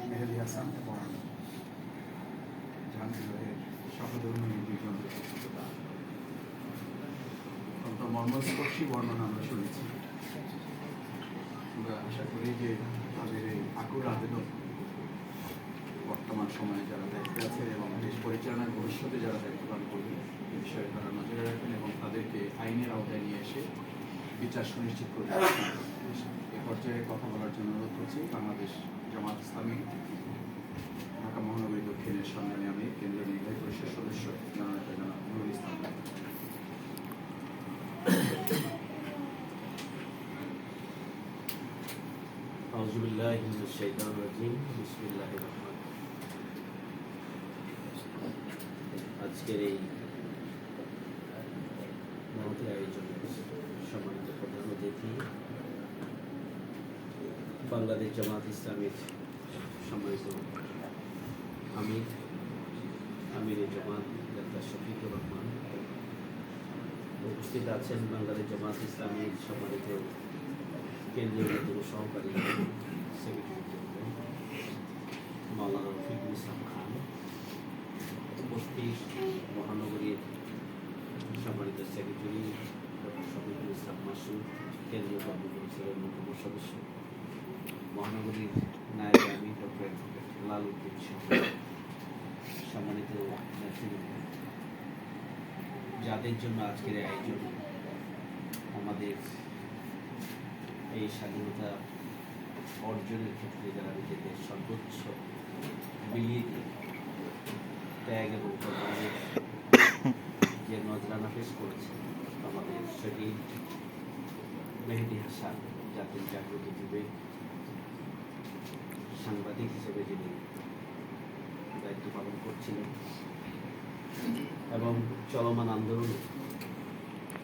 মেহেদি হাসান এবং জাহাঙ্গীরের সহধর্মী দুজন অত্যন্ত মর্মস্পর্শী বর্ণনা আমরা শুনেছি। আমরা আশা করি যে তাদের এই আকুল আবেদন বর্তমান সময়ে যারা দায়িত্বে আছে এবং দেশ পরিচালনার ভবিষ্যতে যারা দায়িত্ব পালন করবে এ বিষয়ে তারা নজরে রাখবেন এবং তাদেরকে আইনের আওতায় নিয়ে এসে বিচার সুনিশ্চিত করবে। এ পর্যায়ে কথা বলার জন্য অনুরোধ করছি বাংলাদেশ জামাত ইসলামী ঢাকা মহানগরী দক্ষিণের সম্মানী আমি কেন্দ্রীয় নির্বাহী পরিষদ সদস্য জননেতা জনাব নুরুল ইসলাম। أعوذ بالله من الشيطان الرجيم بسم الله الرحمن الرحيم। আজকের এই মহতী আয়োজনে সম্মানিত প্রধান অতিথি বাংলাদেশ জামাত ইসলামের সম্মানিত আমির জামাত ডাক্তার শফিকুর রহমান, উপস্থিত আছেন বাংলাদেশ জামাত ইসলামের সম্মানিত কেন্দ্রীয় নেতৃত্ব সহকারী সেক্রেটারি মাওলানা রফিকুল ইসলাম খান, উপস্থিত মহানগরীর সম্মানিত সেক্রেটারি ডক্টর শফিকুল ইসলাম মাসুদ, কেন্দ্রীয় কর্ম পরিষদের অন্যতম সদস্য, মহানগরীর নায়েব আমির ডক্টর লাল উদ্দিন সহ সম্মানিত নেতৃবৃন্দ, যাদের জন্য আজকের আয়োজন, আমাদের এই স্বাধীনতা অর্জনের ক্ষেত্রে যারা নিজেদের সর্বোচ্চ বিলিয়ে দিয়ে ত্যাগ এবং প্রদানের যে নজরানা পেশ করেছে, আমাদের শহীদ মেহেদি হাসান জাতির জাগ্রত যুবে সাংবাদিক হিসেবে যিনি দায়িত্ব পালন করছিলেন এবং চলমান আন্দোলনে